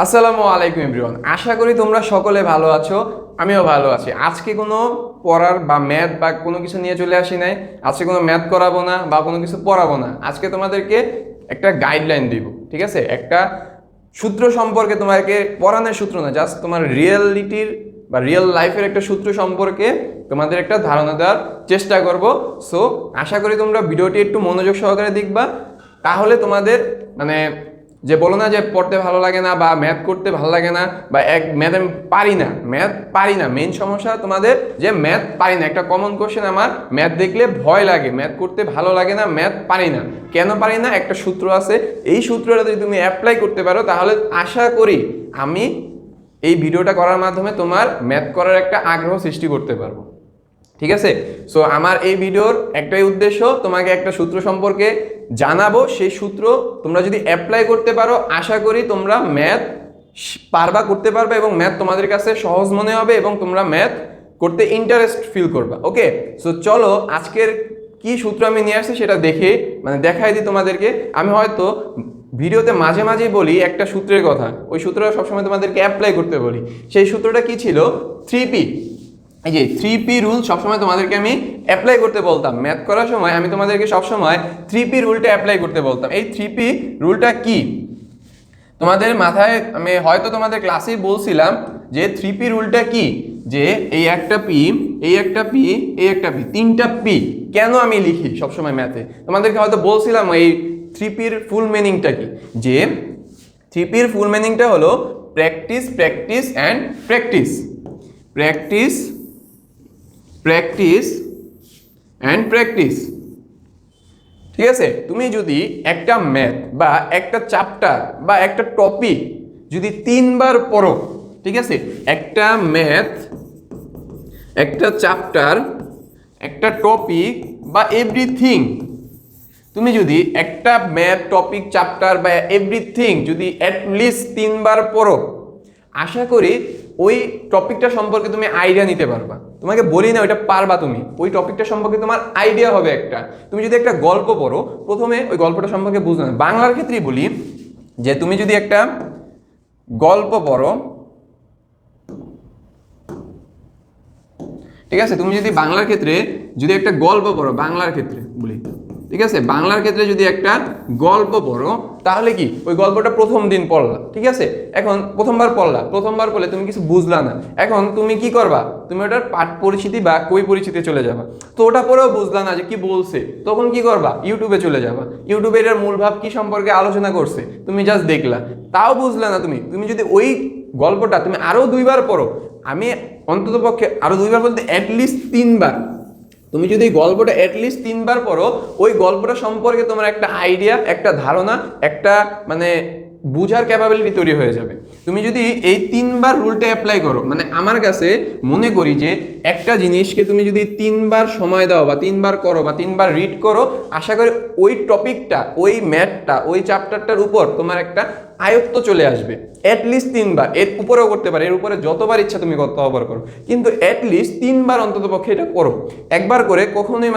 আসসালামু আলাইকুম এভরিওয়ান, আশা করি তোমরা সকলে ভালো আছো। আমিও ভালো আছি। আজকে কোনো পড়ার বা ম্যাথ বা কোনো কিছু নিয়ে চলে আসি নাই। আজকে কোনো ম্যাথ করাবো না বা কোনো কিছু পড়াবো না। আজকে তোমাদেরকে একটা গাইডলাইন দিব, ঠিক আছে? একটা সূত্র সম্পর্কে, তোমাকে পড়ানোর সূত্র না, জাস্ট তোমার রিয়েলিটির বা রিয়েল লাইফের একটা সূত্র সম্পর্কে তোমাদের একটা ধারণা দেওয়ার চেষ্টা করব। সো আশা করি তোমরা ভিডিওটি একটু মনোযোগ সহকারে দেখবা, তাহলে তোমাদের মানে যে বলো না যে পড়তে ভালো লাগে না বা ম্যাথ করতে ভালো লাগে না বা ম্যাথ আমি পারি না মেইন সমস্যা তোমাদের যে ম্যাথ পারি না। একটা কমন কোশ্চেন আমার, ম্যাথ দেখলে ভয় লাগে, ম্যাথ করতে ভালো লাগে না, ম্যাথ পারি না। কেন পারি না? একটা সূত্র আছে, এই সূত্রটা যদি তুমি অ্যাপ্লাই করতে পারো তাহলে আশা করি আমি এই ভিডিওটা করার মাধ্যমে তোমার ম্যাথ করার একটা আগ্রহ সৃষ্টি করতে পারবো, ঠিক আছে? সো আমার এই ভিডিওর একটাই উদ্দেশ্য, তোমাকে একটা সূত্র সম্পর্কে জানাবো। সেই সূত্র তোমরা যদি অ্যাপ্লাই করতে পারো আশা করি তোমরা ম্যাথ করতে পারবে এবং ম্যাথ তোমাদের কাছে সহজ মনে হবে এবং তোমরা ম্যাথ করতে ইন্টারেস্ট ফিল করবা। ওকে, সো চলো আজকের কি সূত্র আমি নিয়ে আসছি সেটা দেখাই দিই তোমাদেরকে। আমি হয়তো ভিডিওতে মাঝে মাঝেই বলি একটা সূত্রের কথা, ওই সূত্রটা সবসময় তোমাদেরকে অ্যাপ্লাই করতে বলি। সেই সূত্রটা কি ছিল? 3P। এই যে 3P রুল সবসময় তোমাদেরকে আমি অ্যাপ্লাই করতে বলতাম ম্যাথ করার সময়। আমি তোমাদেরকে সবসময় 3P রুলটা অ্যাপ্লাই করতে বলতাম। এই 3P রুলটা কি তোমাদের মাথায়, আমি হয়তো তোমাদের ক্লাসেই বলছিলাম যে 3P রুলটা কি, যে এই একটা পি, এই একটা পি, এই একটা পি, তিনটা পি কেন আমি লিখি সবসময় ম্যাথে, তোমাদেরকে হয়তো বলছিলাম এই 3Pর ফুল মিনিংটা কি। যে 3Pর ফুল মিনিংটা হলো practice, practice and practice. Practice, practice and practice, ঠিক আছে? তুমি যদি একটা ম্যাথ বা একটা চ্যাপ্টার বা একটা টপিক যদি 3বার পড়ো, ঠিক আছে? একটা ম্যাথ, একটা চ্যাপ্টার, একটা টপিক বা এভরিথিং, তুমি যদি একটা ম্যাথ, টপিক, চ্যাপ্টার বা এভরিথিং যদি অ্যাটলিস্ট 3বার পড়ো, আশা করি ওই টপিকটা সম্পর্কে তুমি আইডিয়া নিতে পারবা। তোমাকে বলি না ওইটা পারবা তুমি, ওই টপিকটা সম্পর্কে তোমার আইডিয়া হবে একটা। তুমি যদি একটা গল্প পড়ো, প্রথমে ওই গল্পটা সম্পর্কে বুঝবে না। বাংলার ক্ষেত্রেই বলি, যে তুমি যদি একটা গল্প পড়ো, ঠিক আছে? তুমি যদি বাংলার ক্ষেত্রে যদি একটা গল্প পড়ো, বাংলার ক্ষেত্রে বলি, ঠিক আছে? বাংলার ক্ষেত্রে যদি একটা গল্প পড়ো, তাহলে কি ওই গল্পটা প্রথম দিন পড়লা, ঠিক আছে? এখন প্রথমবার পড়লে তুমি কিছু বুঝলা না। এখন তুমি কি করবা? তুমি ওটার পাঠ পরিচিতি বা কই পরিচিতি চলে যাবা। তো ওটা পরেও বুঝলা না যে কি বলছে, তখন কি করবা? ইউটিউবে চলে যাবা। ইউটিউবে এটার মূল ভাব কি সম্পর্কে আলোচনা করছে তুমি জাস্ট দেখলা, তাও বুঝলা না। তুমি যদি ওই গল্পটা তুমি আরো 2বার পড়ো, আমি অন্তত পক্ষে আরো 2বার বলতে অ্যাটলিস্ট 3বার, তুমি যদি এই গল্পটা অ্যাটলিস্ট 3বার পড়ো, ওই গল্পটা সম্পর্কে তোমার একটা আইডিয়া, একটা ধারণা, একটা বুঝার ক্যাপাবিলিটি তৈরি হয়ে যাবে। তুমি যদি এই 3বার রুলটা অ্যাপ্লাই করো, আমার কাছে মনে করি যে একটা জিনিসকে তুমি যদি 3বার সময় দাও বা 3বার করো বা 3বার রিড করো, আশা করি ওই টপিকটা, ওই ম্যাথটা, ওই চ্যাপ্টারটার উপর তোমার একটা আয়ত্ত চলে আসবে। অ্যাটলিস্ট 3বার, এর উপরেও করতে পারে, এর উপরে যতবার ইচ্ছা তুমি ততবার করো, কিন্তু অ্যাটলিস্ট 3বার অন্তত পক্ষে এটা করো। একবার করে কখনোই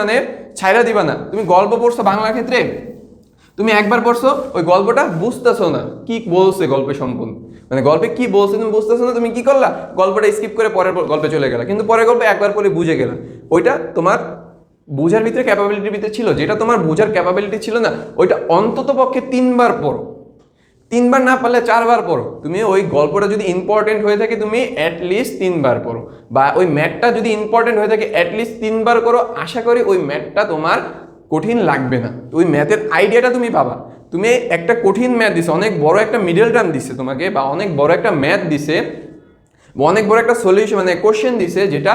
ছাইড়া দিবা না। তুমি গল্প পড়ছো বাংলার ক্ষেত্রে, তুমি একবার পড়ছো, ওই গল্পটা বুঝতেছো না কি বলছে গল্পে সম্পূর্ণ, গল্পে কি বলছে তুমি বুঝতেছো না, তুমি কি করলা? গল্পটা স্কিপ করে পরের গল্পে চলে গেলা, কিন্তু পরের গল্পে একবার পরে বুঝে গেলা। ওইটা তোমার বুঝার ভিতরে, ক্যাপাবিলিটির ভিতরে ছিল। যেটা তোমার বুঝার ক্যাপাবিলিটি ছিল না, ওইটা অন্তত পক্ষে 3বার পড়ো। 3বার না পারলে 4বার পড়ো। তুমি ওই গল্পটা যদি ইম্পর্টেন্ট হয়ে থাকে, তুমি অ্যাটলিস্ট 3বার পড়ো। বা ওই ম্যাথটা যদি ইম্পর্টেন্ট হয়ে থাকে, অ্যাটলিস্ট 3বার করো। আশা করি ওই ম্যাথটা তোমার কঠিন লাগবে না, ওই ম্যাথের আইডিয়াটা তুমি পাবা। তুমি একটা কঠিন ম্যাথ দিছে, অনেক বড় একটা মিডল টার্ম দিছে তোমাকে, বা অনেক বড় একটা ম্যাথ দিছে, অনেক বড় একটা সলিউশন কোশ্চেন দিছে, যেটা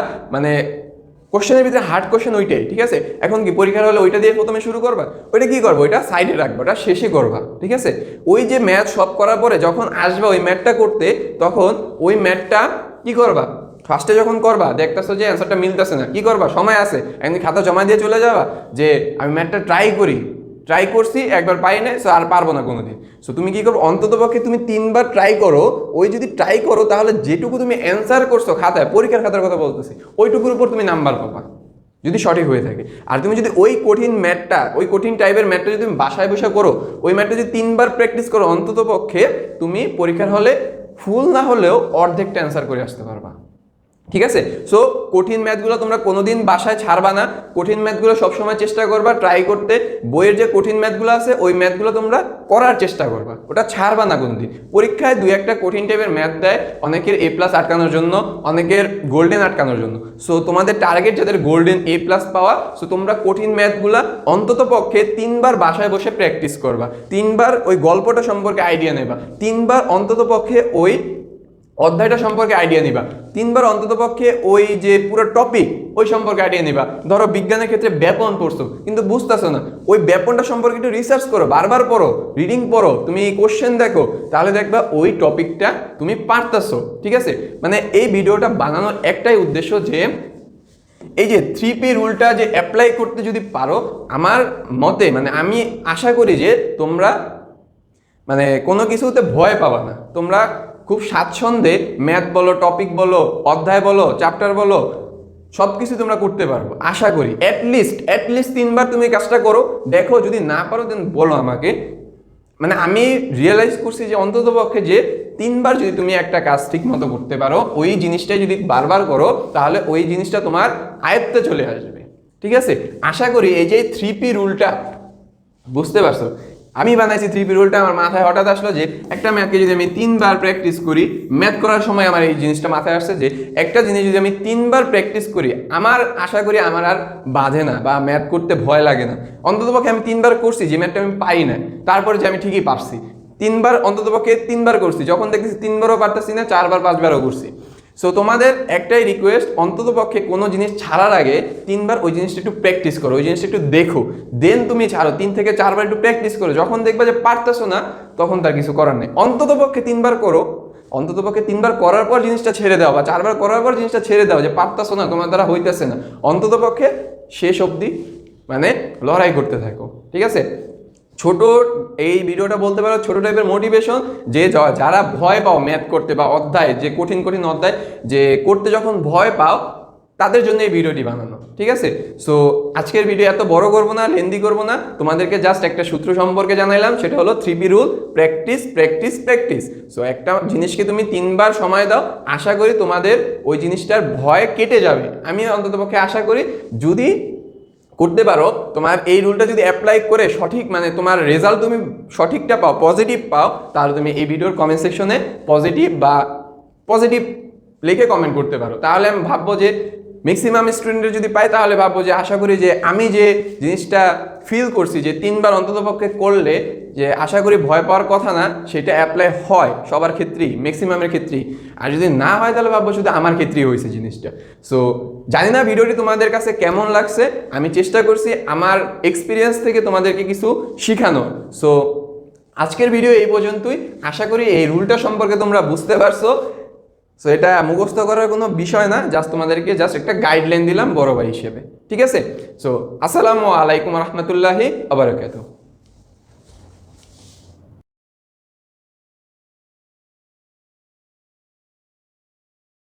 কোশ্চেনের ভিতরে হার্ড কোশ্চেন ওইটাই, ঠিক আছে? এখন কি পরীক্ষার হলে ওইটা দিয়ে প্রথমে শুরু করবা? ওইটা কি করবো? ওইটা সাইডে রাখবা, ওটা শেষে করবা, ঠিক আছে? ওই যে ম্যাথ সব করার পরে যখন আসবা ওই ম্যাথটা করতে, তখন ওই ম্যাথটা কি করবা? ফার্স্টে যখন করবা দেখতেছো যে অ্যান্সারটা মিলতেছে না, কি করবা? সময় আছে, একদিন খাতা জমা দিয়ে চলে যাবা যে আমি ম্যাথটা ট্রাই করছি, একবার পাই না, সো আর পারবো না কোনোদিন। সো তুমি কি করবো? অন্তত পক্ষে তুমি 3বার ট্রাই করো। ওই যদি ট্রাই করো, তাহলে যেটুকু তুমি অ্যান্সার করছো খাতায়, পরীক্ষার খাতার কথা বলতেছি, ওইটুকুর উপর তুমি নাম্বার পাবা যদি সঠিক হয়ে থাকে। আর তুমি যদি ওই কঠিন ম্যাথটা, ওই কঠিন টাইপের ম্যাথটা যদি তুমি বাসায় বসে করো, ওই ম্যাথটা যদি 3বার প্র্যাকটিস করো, অন্তত পক্ষে তুমি পরীক্ষার হলে ফুল না হলেও অর্ধেকটা অ্যান্সার করে আসতে পারবা। ঠিক আছে, সো কঠিন ম্যাথগুলো তোমরা কোনোদিন বাসায় ছাড়বা না, কঠিন ম্যাথগুলো সবসময় চেষ্টা করবা ট্রাই করতে। বইয়ের যে কঠিন ম্যাথগুলো আছে ওই ম্যাথগুলো তোমরা করার চেষ্টা করবা, ওটা ছাড়বা না কোনোদিন। পরীক্ষায় 2-1টা কঠিন টাইপের ম্যাথ দেয় অনেকের A+ আটকানোর জন্য, অনেকের গোল্ডেন আটকানোর জন্য। সো তোমাদের টার্গেট যাদের গোল্ডেন A+ পাওয়া, সো তোমরা কঠিন ম্যাথগুলা অন্তত পক্ষে 3বার বাসায় বসে প্র্যাকটিস করবা, 3বার ওই গল্পটা সম্পর্কে আইডিয়া নেবা, 3বার অন্তত পক্ষে ওই অধ্যায়টা সম্পর্কে আইডিয়া নিবা, 3বার অন্তত পক্ষে ওই যে পুরো টপিক ওই সম্পর্কে আইডিয়া নিবা। ধরো বিজ্ঞানের ক্ষেত্রে ব্যাপন পড়ছো কিন্তু বুঝতেছো না, ওই ব্যাপনটা সম্পর্কে একটু রিসার্চ করো, বারবার পড়ো, রিডিং পড়ো, তুমি কোশ্চেন দেখো, তাহলে দেখবা ওই টপিকটা তুমি পারতেছো। ঠিক আছে, মানে এই ভিডিওটা বানানোর একটাই উদ্দেশ্য যে এই যে 3P রুলটা যে অ্যাপ্লাই করতে যদি পারো, আমার মতে মানে আমি আশা করি যে তোমরা মানে কোনো কিছুতে ভয় পাবা না, তোমরা খুব স্বাচ্ছন্দ্যে ম্যাথ বলো, টপিক বলো, অধ্যায় বলো, চ্যাপ্টার বলো, সব কিছু তোমরা করতে পারবো আশা করি। অ্যাটলিস্ট 3বার তুমি কাজটা করো, দেখো যদি না পারো দেন বলো আমাকে। মানে আমি রিয়েলাইজ করছি যে অন্তত পক্ষে যে 3বার যদি তুমি একটা কাজ ঠিক মতো করতে পারো, ওই জিনিসটাই যদি বারবার করো, তাহলে ওই জিনিসটা তোমার আয়ত্তে চলে আসবে। ঠিক আছে, আশা করি এই যে 3P রুলটা বুঝতে পারছো। আমি বানাইছি 3P রুলটা, আমার মাথায় হঠাৎ আসলো যে একটা ম্যাথকে যদি আমি 3বার প্র্যাকটিস করি, ম্যাথ করার সময় আমার এই জিনিসটা মাথায় আসছে যে একটা জিনিস যদি আমি 3বার প্র্যাকটিস করি, আমার আশা করি আমার আর বাধে না বা ম্যাথ করতে ভয় লাগে না। অন্ততপক্ষে আমি 3বার করছি, যে ম্যাথটা আমি পাই না, তারপরে যে আমি ঠিকই পারছি। 3বার অন্ততপক্ষে 3বার করছি, যখন দেখতেছি 3বারও পারতেছি না, 4বার 5বারও করছি। সো তোমাদের একটাই রিকোয়েস্ট, অন্তত পক্ষে কোনো জিনিস ছাড়ার আগে 3বার ওই জিনিসটা একটু প্র্যাকটিস করো, ওই জিনিসটা একটু দেখো, দেন তুমি ছাড়ো। 3 থেকে 4বার একটু প্র্যাকটিস করো, যখন দেখবা যে পারতেছো না তখন তার কিছু করার নেই। অন্তত পক্ষে 3বার করো, অন্তত পক্ষে 3বার করার পর জিনিসটা ছেড়ে দাও, বা 4বার করার পর জিনিসটা ছেড়ে দাও যে পারতেছো না, তোমার দ্বারা হইতেছে না। অন্তত পক্ষে শেষ অবধি মানে লড়াই করতে থাকো। ঠিক আছে, ছোট এই ভিডিওটা বলতে পারো ছোট টাইপের মোটিভেশন, যে যারা ভয় পাও ম্যাথ করতে বা অধ্যায় যে কঠিন কঠিন অধ্যায় যে করতে যখন ভয় পাও, তাদের জন্য এই ভিডিওটি বানানো। ঠিক আছে, সো আজকের ভিডিও এত বড় করবো না, লেন্দি করবো না, তোমাদেরকে জাস্ট একটা সূত্র সম্পর্কে জানাইলাম, সেটা হলো 3P rule, practice practice practice. So একটা জিনিসকে তুমি 3বার সময় দাও, আশা করি তোমাদের ওই জিনিসটার ভয় কেটে যাবে। আমি অন্ততপক্ষে আশা করি যদি করতে পারো, তোমার এই রুলটা যদি অ্যাপ্লাই করে সঠিক মানে তোমার রেজাল্ট তুমি সঠিকটা পাও, পজিটিভ পাও, তাহলে তুমি এই ভিডিওর কমেন্ট সেকশনে পজিটিভ লিখে কমেন্ট করতে পারো। তাহলে আমি ভাববো যে ম্যাক্সিমাম স্টুডেন্টের যদি পাই, তাহলে ভাববো যে আশা করি যে আমি যে জিনিসটা ফিল করছি যে 3বার অন্ততপক্ষে করলে যে আশা করি ভয় পাওয়ার কথা না, সেটা অ্যাপ্লাই হয় সবার ক্ষেত্রেই, ম্যাক্সিমামের ক্ষেত্রেই। আর যদি না হয় তাহলে ভাববো শুধু আমার ক্ষেত্রেই হয়েছে জিনিসটা। সো জানি না ভিডিওটি তোমাদের কাছে কেমন লাগছে, আমি চেষ্টা করছি আমার এক্সপিরিয়েন্স থেকে তোমাদেরকে কিছু শিখানোর। সো আজকের ভিডিও এই পর্যন্তই, আশা করি এই রুলটা সম্পর্কে তোমরা বুঝতে পারছো। সো এটা মুখস্থ করার কোনো বিষয় না, জাস্ট তোমাদেরকে জাস্ট একটা গাইডলাইন দিলাম বড় ভাই হিসেবে। ঠিক আছে, সো আসসালামু আলাইকুম রহমতুল্লাহি ওয়া বারাকাতুহু।